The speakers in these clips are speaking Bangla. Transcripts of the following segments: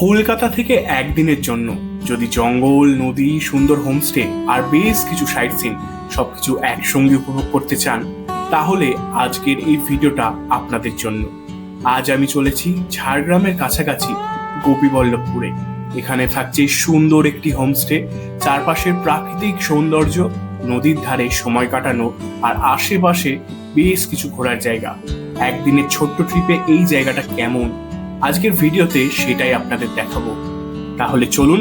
কলকাতা থেকে একদিনের জন্য যদি জঙ্গল, নদী, সুন্দর হোমস্টে আর বেশ কিছু সাইট সিন সবকিছু একসঙ্গে উপভোগ করতে চান, তাহলে আজকের এই ভিডিওটা আপনাদের জন্য। আজ আমি চলেছি ঝাড়গ্রামের কাছাকাছি গোপীবল্লভপুরে। এখানে থাকছে সুন্দর একটি হোমস্টে, চারপাশের প্রাকৃতিক সৌন্দর্য, নদীর ধারে সময় কাটানো আর আশেপাশে বেশ কিছু ঘোরার জায়গা। একদিনের ছোট্ট ট্রিপে এই জায়গাটা কেমন, আজকের ভিডিওতে সেটাই আপনাদের দেখাবো। তাহলে চলুন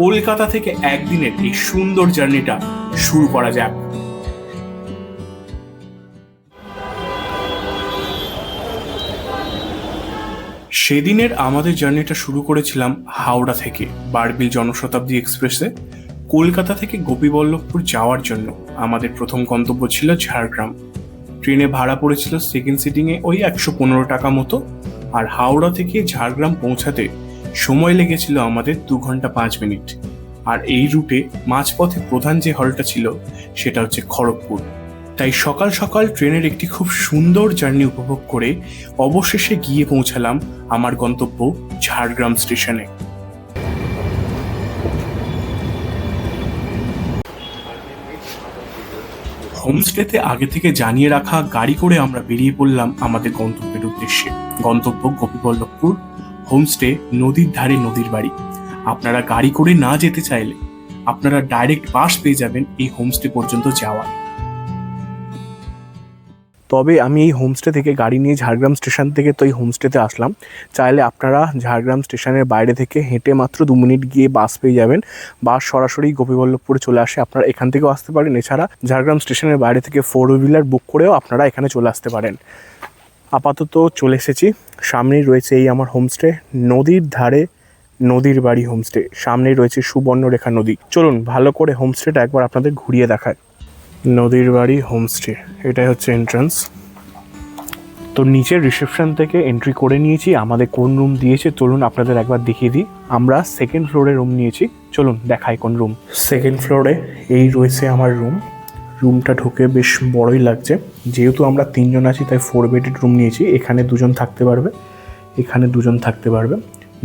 কলকাতা থেকে একদিনের এই সুন্দর জার্নিটা শুরু করা যাক। সেদিনের আমাদের জার্নিটা শুরু করেছিলাম হাওড়া থেকে বারবিল জনশতাব্দী এক্সপ্রেসে। কলকাতা থেকে গোপীবল্লভপুর যাওয়ার জন্য আমাদের প্রথম গন্তব্য ছিল ঝাড়গ্রাম। ট্রেনে ভাড়া পড়েছিল সেকেন্ড সিটিংয়ে ওই 115 টাকা মতো। আর হাওড়া থেকে ঝাড়গ্রাম পৌঁছাতে সময় লেগেছিল আমাদের 2 ঘন্টা 5 মিনিট। আর এই রুটে মাঝপথে প্রধান যে হলটা ছিল সেটা হচ্ছে খড়গপুর। তাই সকাল সকাল ট্রেনের একটি খুব সুন্দর জার্নি উপভোগ করে অবশেষে গিয়ে পৌঁছালাম আমার গন্তব্য ঝাড়গ্রাম স্টেশনে। হোমস্টেতে আগে থেকে জানিয়ে রাখা গাড়ি করে আমরা বেরিয়ে পড়লাম আমাদের গন্তব্যের উদ্দেশ্যে। গন্তব্য গোপীবল্লভপুর, হোমস্টে নদীর ধারে, নদীর বাড়ি। আপনারা গাড়ি করে না যেতে চাইলে আপনারা ডাইরেক্ট বাস পেয়ে যাবেন এই হোমস্টে পর্যন্ত যাওয়ার। তবে আমি এই হোমস্টে থেকে গাড়ি নিয়ে ঝাড়গ্রাম স্টেশন থেকে তো এই হোমস্টেতে আসলাম। চাইলে আপনারা ঝাড়গ্রাম স্টেশনের বাইরে থেকে হেঁটে মাত্র 2 মিনিট গিয়ে বাস পেয়ে যাবেন। বাস সরাসরি গোপীবল্লভপুরে চলে আসে, আপনারা এখান থেকেও আসতে পারেন। এছাড়া ঝাড়গ্রাম স্টেশনের বাইরে থেকে 4 হুইলার বুক করেও আপনারা এখানে চলে আসতে পারেন। আপাতত চলে এসেছি, সামনেই রয়েছে এই আমার হোমস্টে, নদীর ধারে, নদীর বাড়ি হোমস্টে। সামনেই রয়েছে সুবর্ণরেখা নদী। চলুন ভালো করে হোমস্টেটা একবার আপনাদের ঘুরিয়ে দেখায়। নদীর বাড়ি হোমস্টে, এটাই হচ্ছে এন্ট্রান্স। তো নিচের রিসেপশন থেকে এন্ট্রি করে নিয়েছি। আমাদের কোন রুম দিয়েছে চলুন আপনাদের একবার দেখিয়ে দিই। আমরা সেকেন্ড ফ্লোরে রুম নিয়েছি, চলুন দেখাই কোন রুম। সেকেন্ড ফ্লোরে এই রয়েছে আমার রুম। রুমটা ঢুকে বেশ বড়ই লাগছে। যেহেতু আমরা 3 জন আছি তাই 4 বেডেড রুম নিয়েছি। এখানে 2 জন থাকতে পারবে, এখানে 2 জন থাকতে পারবে।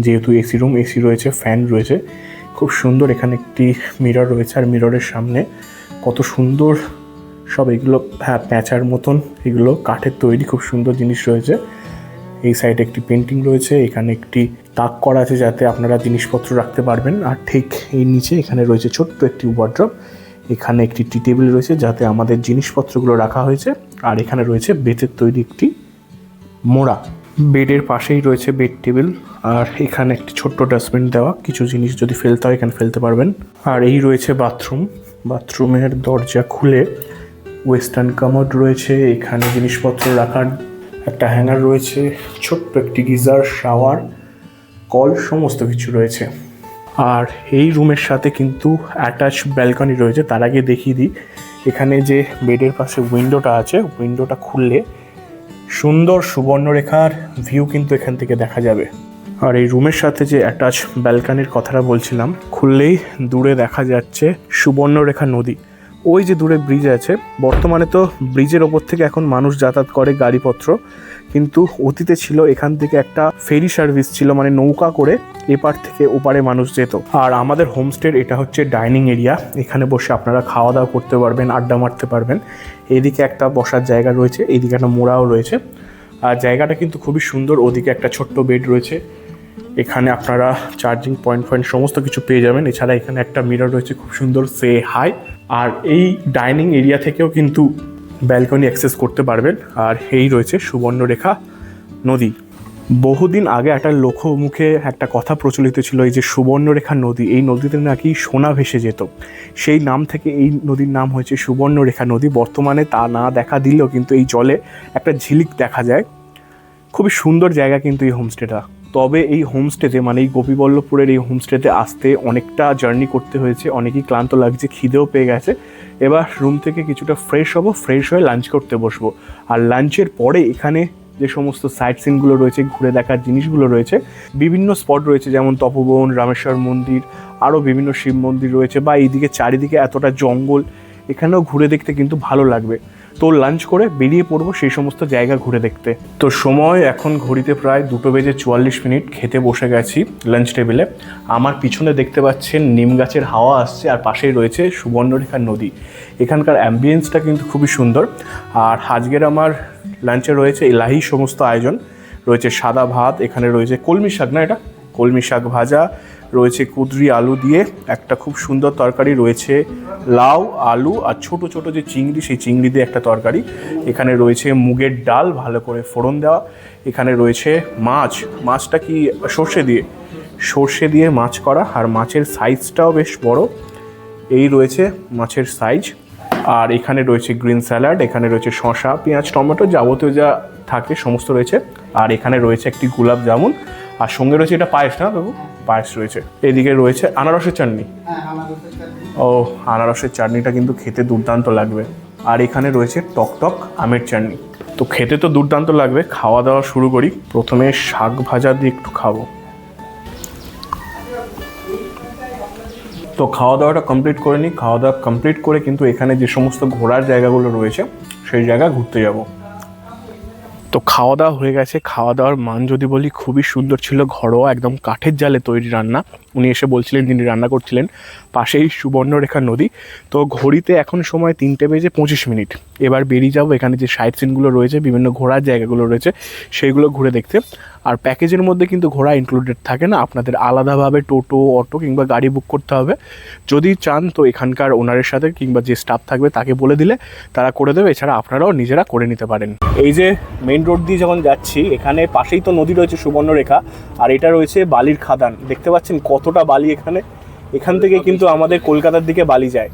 যেহেতু এসি রুম, এসি রয়েছে, ফ্যান রয়েছে, খুব সুন্দর। এখানে একটি মিরর রয়েছে, আর মিররের সামনে কত সুন্দর সব এগুলো, হ্যাঁ প্যাঁচার মতন, এগুলো কাঠের তৈরি, খুব সুন্দর জিনিস রয়েছে। এই সাইডে একটি পেন্টিং রয়েছে, এখানে একটি তাক করা আছে যাতে আপনারা জিনিসপত্র রাখতে পারবেন। আর ঠিক এই নিচে এখানে রয়েছে ছোট্ট একটি ওয়ার্ড্রপ। এখানে একটি টি টেবিল রয়েছে যাতে আমাদের জিনিসপত্রগুলো রাখা হয়েছে। আর এখানে রয়েছে বেতের তৈরি একটি মোড়া। বেডের পাশেই রয়েছে বেড টেবিল, আর এখানে একটি ছোট্ট ডাস্টবিন দেওয়া, কিছু জিনিস যদি ফেলতে হয় এখানে ফেলতে পারবেন। আর এই রয়েছে বাথরুম। বাথরুমের দরজা খুলে ওয়েস্টার্ন কামোড রয়েছে, এখানে জিনিসপত্র রাখার একটা হ্যাঙ্গার রয়েছে, ছোট্ট একটি গিজার, শাওয়ার, কল, সমস্ত কিছু রয়েছে। আর এই রুমের সাথে কিন্তু অ্যাটাচ ব্যালকনি রয়েছে। তার আগে দেখিয়ে দিই, এখানে যে বেডের পাশে উইন্ডোটা আছে, উইন্ডোটা খুললে সুন্দর সুবর্ণরেখার ভিউ কিন্তু এখান থেকে দেখা যাবে। আর এই রুমের সাথে যে অ্যাটাচ ব্যালকনির কথাটা বলছিলাম, খুললেই দূরে দেখা যাচ্ছে সুবর্ণরেখা নদী। ওই যে দূরে ব্রিজ আছে, বর্তমানে তো ব্রিজের ওপর থেকে এখন মানুষ যাতায়াত করে গাড়িপত্র, কিন্তু অতীতে ছিল এখান থেকে একটা ফেরি সার্ভিস ছিল, মানে নৌকা করে এপার থেকে ওপারে মানুষ যেত। আর আমাদের হোমস্টের এটা হচ্ছে ডাইনিং এরিয়া, এখানে বসে আপনারা খাওয়া দাওয়া করতে পারবেন, আড্ডা মারতে পারবেন। এদিকে একটা বসার জায়গা রয়েছে, এইদিকে একটা মোড়াও রয়েছে। আর জায়গাটা কিন্তু খুবই সুন্দর। ওদিকে একটা ছোট্ট বেড রয়েছে, এখানে আপনারা চার্জিং পয়েন্ট সমস্ত কিছু পেয়ে যাবেন। এছাড়া এখানে একটা মিরর রয়েছে, খুব সুন্দর, সে হাই। আর এই ডাইনিং এরিয়া থেকেও কিন্তু ব্যালকনি অ্যাক্সেস করতে পারবেন। আর এই রয়েছে সুবর্ণরেখা নদী। বহুদিন আগে একটা লোকমুখে একটা কথা প্রচলিত ছিল, এই যে সুবর্ণরেখা নদী, এই নদীতে নাকি সোনা ভেসে যেত। সেই নাম থেকে এই নদীর নাম হয়েছে সুবর্ণরেখা নদী। বর্তমানে তা না দেখা দিলেও কিন্তু এই জলে একটা ঝিলিক দেখা যায়। খুবই সুন্দর জায়গা কিন্তু এই হোমস্টেটা। তবে এই হোমস্টেতে, মানে এই গোপীবল্লভপুরের এই হোমস্টেতে আসতে অনেকটা জার্নি করতে হয়েছে, অনেকই ক্লান্ত লাগছে, খিদেও পেয়ে গেছে। এবার রুম থেকে কিছুটা ফ্রেশ হব, ফ্রেশ হয়ে লাঞ্চ করতে বসবো। আর লাঞ্চের পরে এখানে যে সমস্ত সাইট সিনগুলো রয়েছে, ঘুরে দেখার জিনিসগুলো রয়েছে, বিভিন্ন স্পট রয়েছে, যেমন তপোবন, রামেশ্বর মন্দির, আরও বিভিন্ন শিব মন্দির রয়েছে। বা এইদিকে চারিদিকে এতটা জঙ্গল, এখানেও ঘুরে দেখতে কিন্তু ভালো লাগবে। তো লাঞ্চ করে বেরিয়ে পড়বো সেই সমস্ত জায়গা ঘুরে দেখতে। তো সময় এখন ঘড়িতে প্রায় 2:44, খেতে বসে গেছি লাঞ্চ টেবিলে। আমার পিছনে দেখতে পাচ্ছেন নিম গাছের হাওয়া আসছে, আর পাশেই রয়েছে সুবর্ণরেখা নদী। এখানকার অ্যাম্বিয়েন্সটা কিন্তু খুবই সুন্দর। আর আজকের আমার লাঞ্চে রয়েছে এলাহি সমস্ত আয়োজন, রয়েছে সাদা ভাত, এখানে রয়েছে কলমি শাক, না এটা কলমি শাক ভাজা, রয়েছে কুদরি আলু দিয়ে একটা খুব সুন্দর তরকারি, রয়েছে লাউ আলু আর ছোট ছোট যে চিংড়ি, সেই চিংড়ি দিয়ে একটা তরকারি, এখানে রয়েছে মুগের ডাল ভালো করে ফোড়ন দেওয়া, এখানে রয়েছে মাছটা কি সর্ষে দিয়ে মাছ করা, আর মাছের সাইজটাও বেশ বড়, এই রয়েছে মাছের সাইজ। আর এখানে রয়েছে গ্রিন স্যালাড, এখানে রয়েছে শসা পেঁয়াজ টমেটো যাবতীয় যা থাকে সমস্ত রয়েছে। আর এখানে রয়েছে একটি গোলাপ জামুন, আর সঙ্গে রয়েছে এটা পায়েস, না বাবু পায়েস রয়েছে। এদিকে রয়েছে আনারসের চাটনি। ও আনারসের চাটনিটা কিন্তু খেতে দুর্দান্ত লাগবে। আর এখানে রয়েছে টক আমের চাটনি। তো খেতে তো দুর্দান্ত লাগবে, খাওয়া দাওয়া শুরু করি। প্রথমে শাক ভাজা দিয়ে একটু খাবো। তো খাওয়া দাওয়াটা কমপ্লিট করে নিই। খাওয়া দাওয়া কমপ্লিট করে কিন্তু এখানে যে সমস্ত ঘোরার জায়গাগুলো রয়েছে সেই জায়গা ঘুরতে যাব। তো খাওয়া দাওয়া হয়ে গেছে। খাওয়া দাওয়ার মান যদি বলি খুবই সুন্দর ছিল, ঘরোয়া একদম কাঠের জালে তৈরি রান্না। উনি এসে বলছিলেন যিনি রান্না করছিলেন, পাশেই সুবর্ণরেখা নদী। তো ঘড়িতে এখন সময় 3:25। এবার বেরিয়ে যাবো এখানে যে সাইট সিনগুলো রয়েছে, বিভিন্ন ঘোরার জায়গাগুলো রয়েছে সেইগুলো ঘুরে দেখতে। আর প্যাকেজের মধ্যে কিন্তু ঘোরা ইনক্লুডেড থাকে না, আপনাদের আলাদাভাবে টোটো অটো কিংবা গাড়ি বুক করতে হবে। যদি চান তো এখানকার ওনারের সাথে কিংবা যে স্টাফ থাকবে তাকে বলে দিলে তারা করে দেবে, এছাড়া আপনারাও নিজেরা করে নিতে পারেন। এই যে মেইন রোড দিয়ে যখন যাচ্ছি, এখানে পাশেই তো নদী রয়েছে সুবর্ণরেখা, আর এটা রয়েছে বালির খাদান। দেখতে পাচ্ছেন কতটা বালি এখান থেকে কিন্তু আমাদের কলকাতার দিকে বালি যায়।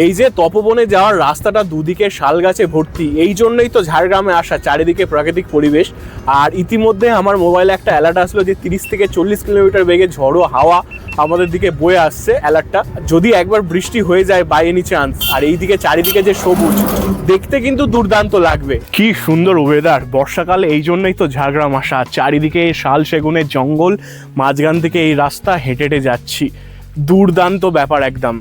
এই যে তপবনে যাওয়ার রাস্তাটা দুদিকে শাল গাছে ভর্তি, এই জন্যই তো ঝাড়গ্রামে আসা, চারিদিকে প্রাকৃতিক পরিবেশ। আর ইতিমধ্যে আমার মোবাইলে একটা অ্যালার্ট আসলো যে 30 থেকে 40 কিলোমিটার বেগে ঝড়ো হাওয়া আমাদের দিকে বয়ে আসছে। অ্যালার্টটা যদি একবার বৃষ্টি হয়ে যায় বাই এনি চান্স, আর এইদিকে চারিদিকে যে সবুজ, দেখতে কিন্তু দুর্দান্ত লাগবে। কি সুন্দর ওয়েদার বর্ষাকালে, এই জন্যই তো ঝাড়গ্রাম আসা। চারিদিকে শাল সেগুনের জঙ্গল, মাঝখান থেকে এই রাস্তা হেঁটে হেঁটে যাচ্ছি, দুর্দান্ত ব্যাপার একদম।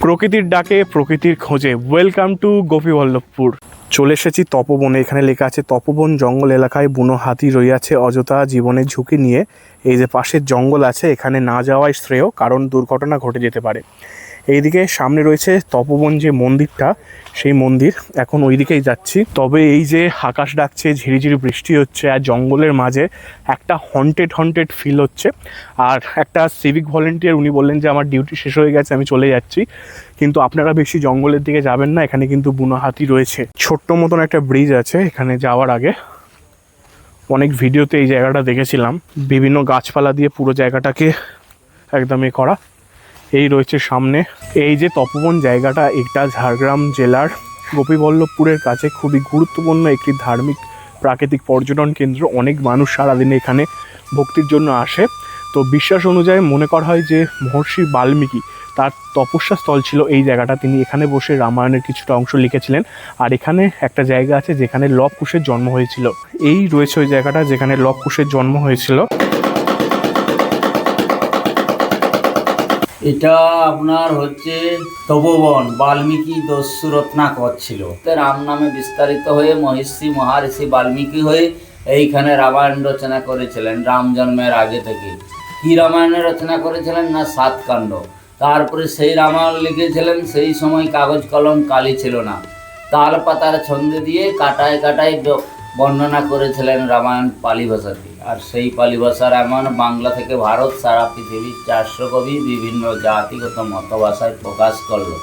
প্রকৃতির ডাকে প্রকৃতির খোঁজে, ওয়েলকাম টু গোপীবল্লভপুর। চলে এসেছি তপবনে। এখানে লেখা আছে তপবন জঙ্গল এলাকায় বুনো হাতি রইয়াছে অযথা জীবনের ঝুঁকি নিয়ে। এই যে পাশের জঙ্গল আছে, এখানে না যাওয়াই শ্রেয়, কারণ দুর্ঘটনা ঘটে যেতে পারে। এইদিকে সামনে রয়েছে তপবন যে মন্দিরটা, সেই মন্দির, এখন ওই দিকেই যাচ্ছি। তবে এই যে আকাশ ডাকছে, ঝিরিঝিরি বৃষ্টি হচ্ছে, আর জঙ্গলের মাঝে একটা হন্টেড ফিল হচ্ছে। আর একটা সিভিক ভলেন্টিয়ার উনি বললেন যে আমার ডিউটি শেষ হয়ে গেছে, আমি চলে যাচ্ছি, কিন্তু আপনারা বেশি জঙ্গলের দিকে যাবেন না, এখানে কিন্তু বুনো হাতি রয়েছে। ছোট্ট মতন একটা ব্রিজ আছে এখানে যাওয়ার আগে, অনেক ভিডিওতে এই জায়গাটা দেখেছিলাম, বিভিন্ন গাছপালা দিয়ে পুরো জায়গাটাকে একদম করা। এই রয়েছে সামনে এই যে তপবন জায়গাটা, এটা ঝাড়গ্রাম জেলার গোপীবল্লভপুরের কাছে খুবই গুরুত্বপূর্ণ একটি ধার্মিক প্রাকৃতিক পর্যটন কেন্দ্র। অনেক মানুষ সারাদিনে এখানে ভক্তির জন্য আসে। তো বিশ্বাস অনুযায়ী মনে করা হয় যে মহর্ষি বাল্মীকি তার তপস্যা স্থল ছিল এই জায়গাটা, তিনি এখানে বসে রামায়ণের কিছুটা অংশ লিখেছিলেন। আর এখানে একটা জায়গা আছে যেখানে লব কুশের জন্ম হয়েছিল, এই রয়েছে ওই জায়গাটা যেখানে লব কুশের জন্ম হয়েছিল। এটা আপনার হচ্ছে তপোবন, বাল্মীকি দস্যু রত্নাকর ছিল। রাম নামে বিস্তারিত হয়ে মহারিষি বাল্মীকি হয়ে এইখানে রামায়ণ রচনা করেছিলেন রাম জন্মের আগে থেকে। কি রামায়ণ রচনা করেছিলেন না 7 কাণ্ড। তারপরে সেই রামায়ণ লিখেছিলেন, সেই সময় কাগজ কলম কালি ছিল না, তাল পাতার ছন্দে দিয়ে কাটায় কাটায় বর্ণনা করেছিলেন রামায়ণ পালি ভাষাতে। আর সেই পালি ভাষা রামায়ণ বাংলা থেকে ভারত সারা পৃথিবীর 400 কবি বিভিন্ন জাতিগত মতভাষায় প্রকাশ করলো।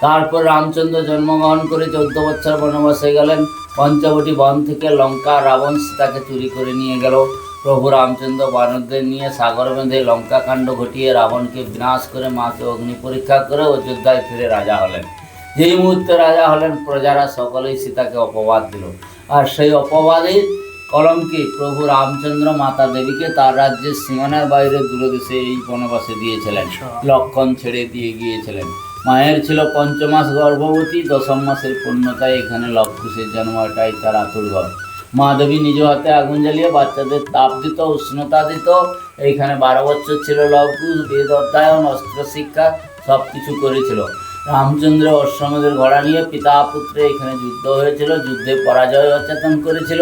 তারপর রামচন্দ্র জন্মগ্রহণ করে 14 বছর বনবাসে গেলেন। পঞ্চবটি বন থেকে লঙ্কা রাবণ সীতাকে চুরি করে নিয়ে গেল। প্রভু রামচন্দ্র বানরদের নিয়ে সাগর বেঁধে লঙ্কা কাণ্ড ঘটিয়ে রাবণকে বিনাশ করে মাকে অগ্নি পরীক্ষা করে অযোধ্যায় ফিরে রাজা হলেন। যেই মুহূর্তে রাজা হলেন, প্রজারা সকলেই সীতাকে অপবাদ দিল। আর সেই অপবাদের কলমকে প্রভু রামচন্দ্র মাতা দেবীকে তার রাজ্যের সীমানার বাইরে দূরদেশে এই বনবাসে দিয়েছিলেন, লক্ষণ ছেড়ে দিয়ে গিয়েছিলেন। মায়ের ছিল পঞ্চমাস গর্ভবতী, দশম মাসের পূর্ণতায় এখানে লবকুশের জন্ম, এটাই তার আতুর ঘর। মা দেবী নিজ হাতে আগুন জ্বালিয়ে বাচ্চাদের তাপ দিত, উষ্ণতা দিত। এইখানে 12 বছর ছিল লবকুশ, বেদ অধ্যয়ন, অস্ত্র শিক্ষা সব কিছু করেছিল। রামচন্দ্র অশ্বমেধের ঘোড়া নিয়ে পিতা পুত্রে এখানে যুদ্ধ হয়েছিল, যুদ্ধে পরাজয় অচেতন করেছিল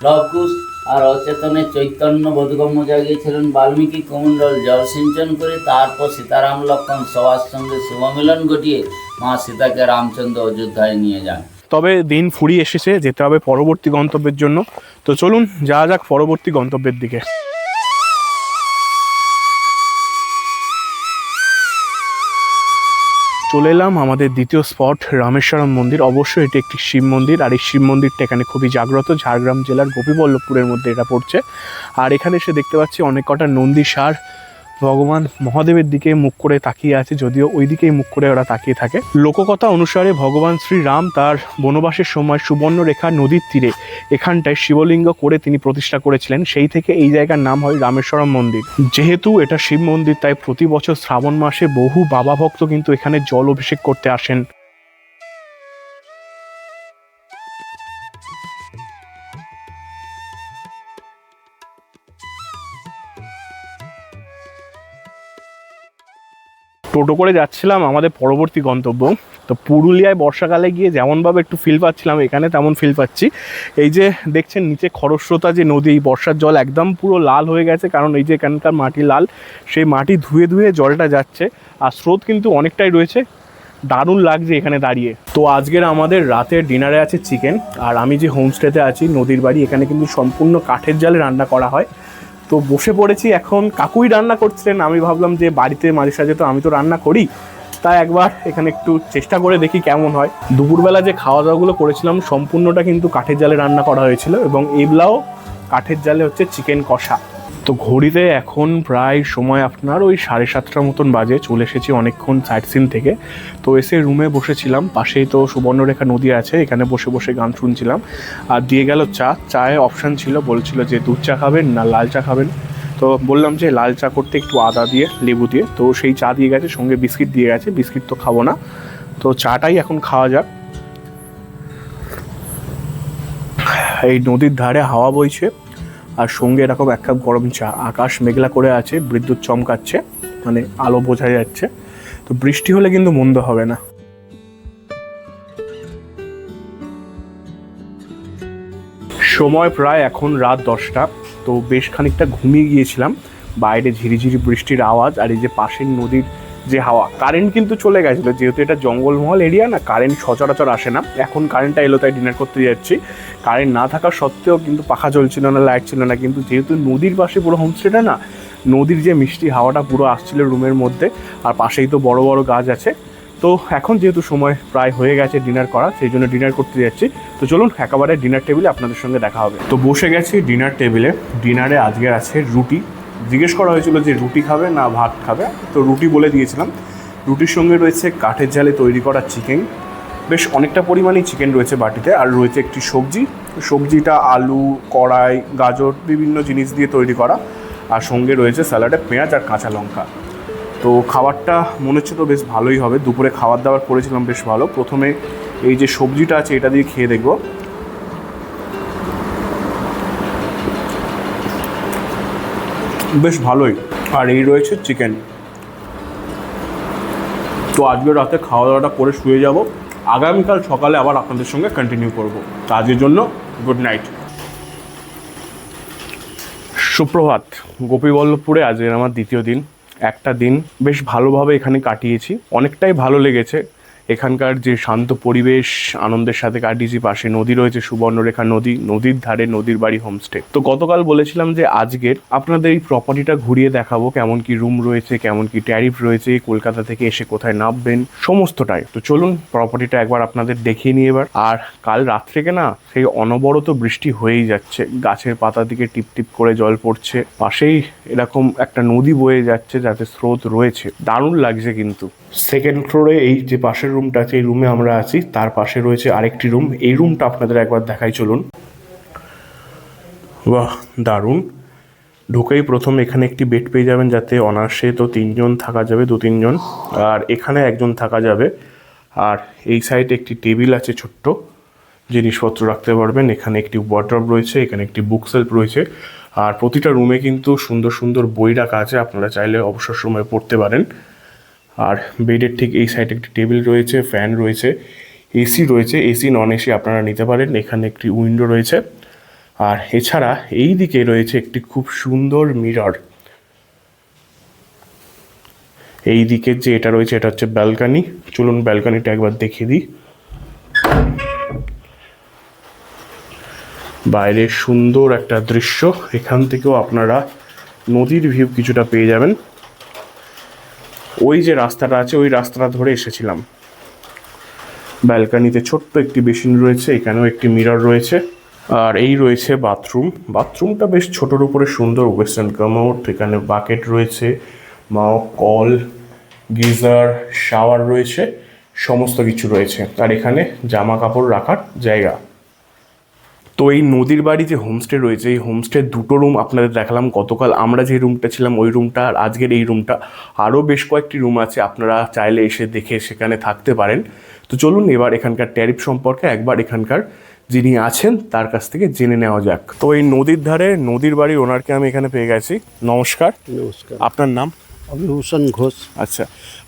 লবকুশ। আর অচেতনের চৈতন্য বোধগম্য জাগিয়েছিলেন বাল্মীকি। কমণ্ডল জল সিঞ্চন করে তারপর সীতারাম লক্ষ্মণ সবার সঙ্গে শুভমিলন ঘটিয়ে মা সীতাকে রামচন্দ্র অযোধ্যায় নিয়ে যান। তবে দিন ফুরিয়ে এসেছে, যেতে হবে পরবর্তী গন্তব্যের জন্য। তো চলুন যাওয়া যাক পরবর্তী গন্তব্যের দিকে। চলে এলাম আমাদের দ্বিতীয় স্পট রামেশ্বরম মন্দির। অবশ্যই এটি একটি শিব মন্দির, আর এই শিব মন্দিরটা এখানে খুবই জাগ্রত। ঝাড়গ্রাম জেলার গোপীবল্লভপুরের মধ্যে এটা পড়ছে। আর এখানে এসে দেখতে পাচ্ছি অনেক কটা নন্দী ষাঁড় ভগবান মহাদেবের দিকে মুখ করে তাকিয়ে আছে, যদিও ওই দিকেই মুখ করে ওরা তাকিয়ে থাকে। লোককথা অনুসারে ভগবান শ্রীরাম তার বনবাসের সময় সুবর্ণরেখা নদীর তীরে এখানটায় শিবলিঙ্গ করে তিনি প্রতিষ্ঠা করেছিলেন। সেই থেকে এই জায়গার নাম হয় রামেশ্বরম মন্দির। যেহেতু এটা শিব মন্দির, তাই প্রতি বছর শ্রাবণ মাসে বহু বাবা ভক্ত কিন্তু এখানে জল অভিষেক করতে আসেন। টোটো করে যাচ্ছিলাম আমাদের পরবর্তী গন্তব্য। তো পুরুলিয়ায় বর্ষাকালে গিয়ে যেমনভাবে একটু ফিল পাচ্ছিলাম, এখানে তেমন ফিল পাচ্ছি। এই যে দেখছেন নিচে খরস্রোতা যে নদী, এই বর্ষার জল একদম পুরো লাল হয়ে গেছে, কারণ এই যে এখানকার মাটি লাল, সেই মাটি ধুয়ে ধুয়ে জলটা যাচ্ছে। আর স্রোত কিন্তু অনেকটাই রয়েছে, দারুণ লাগছে এখানে দাঁড়িয়ে। তো আজকের আমাদের রাতের ডিনারে আছে চিকেন। আর আমি যে হোমস্টেতে আছি নদীর বাড়ি, এখানে কিন্তু সম্পূর্ণ কাঠের জালে রান্না করা হয়। তো বসে পড়েছি, এখন কাকুই রান্না করছিলেন। আমি ভাবলাম যে বাড়িতে মাঝে সাঝে তো আমি তো রান্না করি, তাই একবার এখানে একটু চেষ্টা করে দেখি কেমন হয়। দুপুরবেলা যে খাওয়া দাওয়াগুলো করেছিলাম সম্পূর্ণটা কিন্তু কাঠের জালে রান্না করা হয়েছিল, এবং এইগুলাও কাঠের জালে হচ্ছে চিকেন কষা। তো ঘড়িতে এখন প্রায় সময় আপনার ওই 7:30 মতন বাজে। চলে এসেছি অনেকক্ষণ সাইট সিন থেকে। তো এসে রুমে বসেছিলাম, পাশেই তো সুবর্ণরেখা নদী আছে, এখানে বসে বসে গান শুনছিলাম। আর দিয়ে গেল চা। চায়ে অপশান ছিল, বলছিল যে দুধ চা খাবেন না লাল চা খাবেন। তো বললাম যে লাল চা করতে একটু আদা দিয়ে লেবু দিয়ে। তো সেই চা দিয়ে গেছে, সঙ্গে বিস্কিট দিয়ে গেছে। বিস্কিট তো খাবো না, তো চাটাই এখন খাওয়া যাক। এই নদীর ধারে হাওয়া বইছে, আর সঙ্গে এরকম 1 কাপ গরম চা। আকাশ মেঘলা করে আছে, বিদ্যুৎ চমকাচ্ছে, মানে আলো বোঝা যাচ্ছে। তো বৃষ্টি হলে কিন্তু মন্দ হবে না। সময় প্রায় এখন রাত 10টা। তো বেশ খানিকটা ঘুমিয়ে গিয়েছিলাম। বাইরে ঝিরিঝিরি বৃষ্টির আওয়াজ, আর এই যে পাশের নদীর যে হাওয়া। কারেন্ট কিন্তু চলে গেছিলো, যেহেতু এটা জঙ্গলমহল এরিয়া না, কারেন্ট সচরাচর আসে না। এখন কারেন্টটা এলো তাই ডিনার করতে যাচ্ছি। কারেন্ট না থাকা সত্ত্বেও কিন্তু পাখা চলছিল না, লাইট ছিল না, কিন্তু যেহেতু নদীর পাশে পুরো হোমস্টেটা না, নদীর যে মিষ্টি হাওয়াটা পুরো আসছিল রুমের মধ্যে। আর পাশেই তো বড় বড় গাছ আছে। তো এখন যেহেতু সময় প্রায় হয়ে গেছে ডিনার করা, সেই জন্য ডিনার করতে যাচ্ছি। তো চলুন একেবারে ডিনার টেবিলে আপনাদের সঙ্গে দেখা হবে। তো বসে গেছি ডিনার টেবিলে। ডিনারে আজকে আছে রুটি। জিজ্ঞেস করা হয়েছিল যে রুটি খাবে না ভাত খাবে, তো রুটি বলে দিয়েছিলাম। রুটির সঙ্গে রয়েছে কাঠের জালে তৈরি করা চিকেন, বেশ অনেকটা পরিমাণেই চিকেন রয়েছে বাটিতে। আর রয়েছে একটি সবজি, সবজিটা আলু, কড়াই, গাজর বিভিন্ন জিনিস দিয়ে তৈরি করা। আর সঙ্গে রয়েছে স্যালাডে পেঁয়াজ আর কাঁচা লঙ্কা। তো খাবারটা মনে হচ্ছে তো বেশ ভালোই হবে। দুপুরে খাবার দাবার করেছিলাম বেশ ভালো। প্রথমে এই যে সবজিটা আছে এটা দিয়ে খেয়ে দেখব। বেশ ভালোই। আর এই রয়েছে চিকেন। তো আজকে রাতে খাওয়া দাওয়াটা করে শুয়ে যাব। আগামীকাল সকালে আবার আপনাদের সঙ্গে কন্টিনিউ করব। তো আজকের জন্য গুড নাইট। সুপ্রভাত। গোপীবল্লভপুরে আজকের আমার দ্বিতীয় দিন। একটা দিন বেশ ভালোভাবে এখানে কাটিয়েছি, অনেকটাই ভালো লেগেছে। এখানকার যে শান্ত পরিবেশ, আনন্দের সাথে কাটিয়েছি। পাশে নদী রয়েছে, সুবর্ণরেখা নদী, নদীর ধারে নদীর বাড়ি হোমস্টে। তো গতকাল বলেছিলাম যে আজকের আপনাদের এই প্রপার্টিটা ঘুরিয়ে দেখাবো, কেমন কি রুম রয়েছে, কেমন কি ট্যারিফ রয়েছে, কলকাতা থেকে এসে কোথায় নামবেন, সমস্তটাই। তো চলুন প্রপার্টিটা একবার আপনাদের দেখিয়ে নিয়ে এবার। আর কাল রাত থেকে না সেই অনবরত বৃষ্টি হয়েই যাচ্ছে, গাছের পাতা দিকে টিপ টিপ করে জল পড়ছে। পাশেই এরকম একটা নদী বয়ে যাচ্ছে যাতে স্রোত রয়েছে, দারুণ লাগছে। কিন্তু সেকেন্ড ফ্লোরে এই যে পাশের রুমটা আছে, এই রুমে আমরা আছি, তার পাশে রয়েছে আরেকটি রুম। এই রুমটা আপনাদের একবার দেখাই চলুন। বাহ, দারুণ। ঢুকেই প্রথম এখানে একটি বেড পেয়ে যাবেন, যাতে অনায়াসে তো 3 জন থাকা যাবে, 2-3 জন। আর এখানে একজন থাকা যাবে। আর এই সাইডে একটি টেবিল আছে, ছোট্ট জিনিসপত্র রাখতে পারবেন। এখানে একটি ওয়ার্ডরোব রয়েছে, এখানে একটি বুক সেলফ রয়েছে। আর প্রতিটা রুমে কিন্তু সুন্দর সুন্দর বই রাখা আছে, আপনারা চাইলে অবসর সময় পড়তে পারেন। আর বেডের ঠিক এই সাইডে একটি টেবিল রয়েছে, ফ্যান রয়েছে, এসি রয়েছে, এসি নন এসি আপনারা নিতে পারেন। এখানে একটি উইন্ডো রয়েছে। আর এছাড়া এই দিকে রয়েছে একটি খুব সুন্দর মিরর। এই দিকের যে এটা রয়েছে এটা হচ্ছে ব্যালকানি। চলুন ব্যালকানিটা একবার দেখিয়ে দিই। বাইরে সুন্দর একটা দৃশ্য, এখান থেকেও আপনারা নদীর ভিউ কিছুটা পেয়ে যাবেন। ওই যে রাস্তাটা আছে ওই রাস্তাটা ধরে এসেছিলাম। ব্যালকানিতে ছোট্ট একটি বেসিন রয়েছে, এখানেও একটি মিরর রয়েছে। আর এই রয়েছে বাথরুম। বাথরুমটা বেশ ছোটোর উপরে সুন্দর, ওয়েস্টার্ন কামোড, এখানে বাকেট রয়েছে, কল, গিজার, শাওয়ার রয়েছে, সমস্ত কিছু রয়েছে। আর এখানে জামা কাপড় রাখার জায়গা। তো এই নদীর বাড়ি যে হোমস্টে রয়েছে, এই হোমস্টে দুটো রুম আপনাদের দেখালাম। গতকাল আমরা যে রুমটা ছিলাম ওই রুমটা, আর আজকের এই রুমটা। আরও বেশ কয়েকটি রুম আছে, আপনারা চাইলে এসে দেখে সেখানে থাকতে পারেন। তো চলুন এবার এখানকার ট্যারিফ সম্পর্কে একবার এখানকার যিনি আছেন তার কাছ থেকে জেনে নেওয়া যাক। তো এই নদীর ধারে নদীর বাড়ির ওনারকে আমি এখানে পেয়ে গেছি। নমস্কার। নমস্কার, আপনার নাম? অভিভূষণ ঘোষ। আচ্ছা,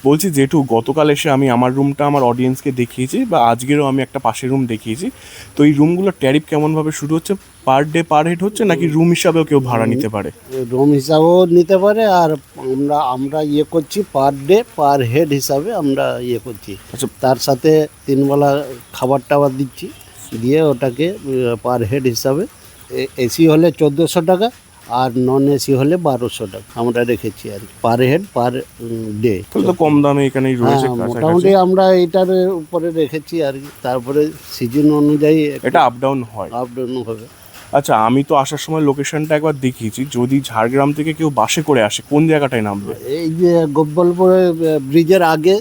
বলছি যেহেতু গতকাল এসে আমি আমার রুমটা আমার অডিয়েন্সকে দেখিয়েছি, বা আজকেরও আমি একটা পাশের রুম দেখিয়েছি, তো এই রুমগুলোর ট্যারিফ কেমনভাবে শুরু হচ্ছে? পার ডে পার হেড হচ্ছে, নাকি রুম হিসাবেও কেউ ভাড়া নিতে পারে? রুম হিসাবেও নিতে পারে, আর আমরা ইয়ে করছি পার ডে পার হেড হিসাবে আমরা ইয়ে করছি। আচ্ছা, তার সাথে 3 বেলা খাবার টাবার দিচ্ছি, দিয়ে ওটাকে পার হেড হিসাবে এসি হলে 1400 টাকা, আর নন এসি হলে 1200 টাকা আমরা রেখেছি আর কি, পার হেড পার ডে। তাহলে তো কম দামে এখানেই রয়েছে কাছাকাছি। মোটামুটি আমরা এটার উপরে রেখেছি আর কি। তারপরে সিজন অনুযায়ী এটা আপ ডাউন হয়। আপ ডাউন হবে। আচ্ছা, আমি তো আসার সময় লোকেশনটা একবার দেখিয়েছি। যদি ঝাড়গ্রাম থেকে কেউ বাসে করে আসে, কোন জায়গাটায় নামবে? এই যে গোপালপুরে ব্রিজের আগে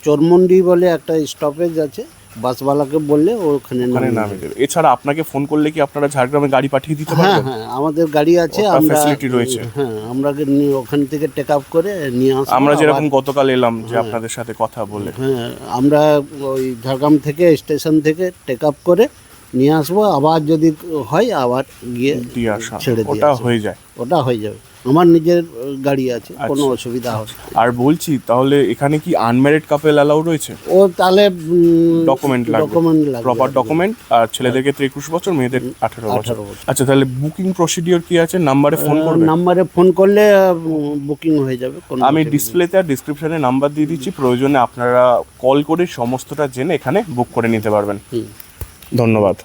চরমন্ডি বলে একটা স্টপেজ আছে, বাসওয়ালাকে বললে ওখানে নামে দেবে। এছাড়া আপনাকে ফোন করলে কি আপনারা ঝাড়গ্রামে গাড়ি পাঠিয়ে দিতে হ্যাঁ পারবেন? হ্যাঁ, আমাদের গাড়ি আছে, ওটা আমরা ফ্যাসিলিটি রয়েছে। হ্যাঁ, আমরা ওখান থেকে টেক আপ করে নিয়ে আসবো। আমরা যেরকম গতকাল এলাম যে আপনাদের সাথে কথা বলে, হ্যাঁ, আমরা ওই ঝাড়গ্রাম থেকে স্টেশন থেকে টেক আপ করে নিয়ে আসবো। আবার যদি হয় আবার গিয়ে দিয়ে আসা, ছেড়ে দিয়ে ওটা আসবো। হয়ে যায়। ওটা হয়ে যাবে, আমার নিজের গাড়ি আছে, কোনো অসুবিধা হবে না। আর বলছি, তাহলে এখানে কি আনম্যারিড কাপল অ্যালাউ রয়েছে? ও তাহলে ডকুমেন্ট লাগবে, প্রপার ডকুমেন্ট। আর ছেলেদেরকে 21 বছর, মেয়েদের 18 বছর। আচ্ছা, তাহলে বুকিং প্রসিডিওর কি আছে? নাম্বারে ফোন করবে? নাম্বারে ফোন করলে বুকিং হয়ে যাবে। আমি ডিসপ্লেতে আর ডিসক্রিপশনে নাম্বার দিয়ে দিচ্ছি, প্রয়োজনে আপনারা কল করে সমস্তটা জেনে এখানে বুক করে নিতে পারবেন। ধন্যবাদ।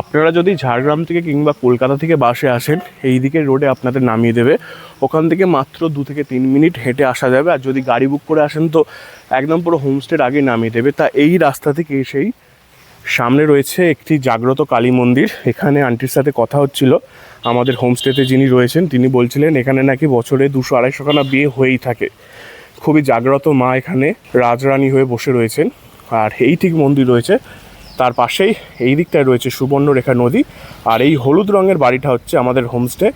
আপনারা যদি ঝাড়গ্রাম থেকে কিংবা কলকাতা থেকে বাসে আসেন, এই দিকের রোডে আপনাদের নামিয়ে দেবে। ওখান থেকে মাত্র 2 থেকে 3 মিনিট হেঁটে আসা যাবে। আর যদি গাড়ি বুক করে আসেন তো একদম পুরো হোমস্টের আগে নামিয়ে দেবে। তা এই রাস্তা থেকে এসেই সামনে রয়েছে একটি জাগ্রত কালী মন্দির। এখানে আন্টির সাথে কথা হচ্ছিল, আমাদের হোমস্টেতে যিনি রয়েছেন তিনি বলছিলেন এখানে নাকি বছরে 200-250 খানা বিয়ে হয়েই থাকে। খুবই জাগ্রত মা এখানে রাজরানী হয়ে বসে রয়েছেন। আর এই ঠিক মন্দির রয়েছে, তার পাশেই এই দিকটায় রয়েছে সুবর্ণরেখা নদী। আর এই হলুদ রঙের বাড়িটা হচ্ছে আমাদের হোমস্টে,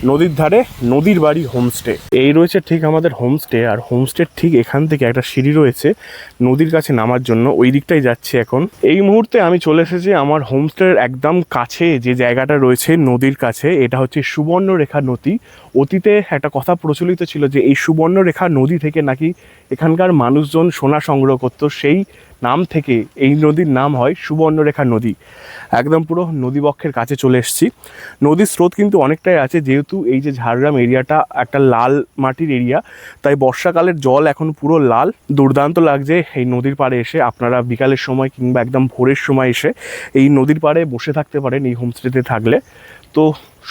নদীর ধারে নদীর বাড়ি হোমস্টে। এই রয়েছে ঠিক আমাদের হোমস্টে। আর হোমস্টের ঠিক এখান থেকে একটা সিঁড়ি রয়েছে নদীর কাছে নামার জন্য, ওই দিকটাই যাচ্ছি এখন। এই মুহূর্তে আমি চলে এসেছি আমার হোমস্টের একদম কাছে যে জায়গাটা রয়েছে নদীর কাছে, এটা হচ্ছে সুবর্ণরেখা নদী। অতীতে একটা কথা প্রচলিত ছিল যে এই সুবর্ণরেখা নদী থেকে নাকি এখানকার মানুষজন সোনা সংগ্রহ করতো, সেই নাম থেকে এই নদীর নাম হয় সুবর্ণরেখা নদী। একদম পুরো নদীবক্ষের কাছে চলে এসেছি। নদীর স্রোত কিন্তু অনেকটাই আছে, যেহেতু এই যে ঝাড়গ্রাম এরিয়াটা একটা লাল মাটির এরিয়া, তাই বর্ষাকালের জল এখন পুরো লাল। দুর্দান্ত লাগছে এই নদীর পাড়ে এসে। আপনারা বিকালের সময় কিংবা একদম ভোরের সময় এসে এই নদীর পাড়ে বসে থাকতে পারেন এই হোমস্টেতে থাকলে, তো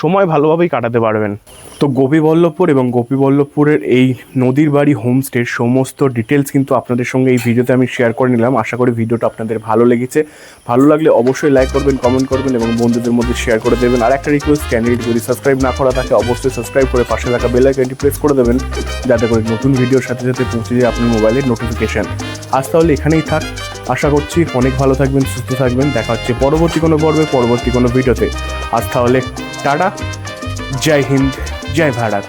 সময় ভালোভাবেই কাটাতে পারবেন। তো গোপীবল্লভপুর এবং গোপীবল্লভপুরের এই নদীর বাড়ি হোমস্টের সমস্ত ডিটেলস কিন্তু আপনাদের সঙ্গে এই ভিডিওতে আমি শেয়ার করে নিলাম। আশা করি ভিডিওটা আপনাদের ভালো লেগেছে। ভালো লাগলে অবশ্যই লাইক করবেন, কমেন্ট করবেন এবং বন্ধুদের মধ্যে শেয়ার করে দেবেন। আর একটা রিকোয়েস্ট, চ্যানেলটি যদি সাবস্ক্রাইব না করা থাকে অবশ্যই সাবস্ক্রাইব করে পাশে থাকা বেল আইকনটি প্রেস করে দেবেন, যাতে করে নতুন ভিডিওর সাথে সাথে পৌঁছে যায় আপনার মোবাইলের নোটিফিকেশান। আজ তাহলে এখানেই থাক। আশা করছি অনেক ভালো থাকবেন, সুস্থ থাকবেন। দেখা হচ্ছে পরবর্তী কোনো পর্বে, পরবর্তী কোনো ভিডিওতে। আজ তাহলে টাটা, জয় হিন্দ, জয় ভারত।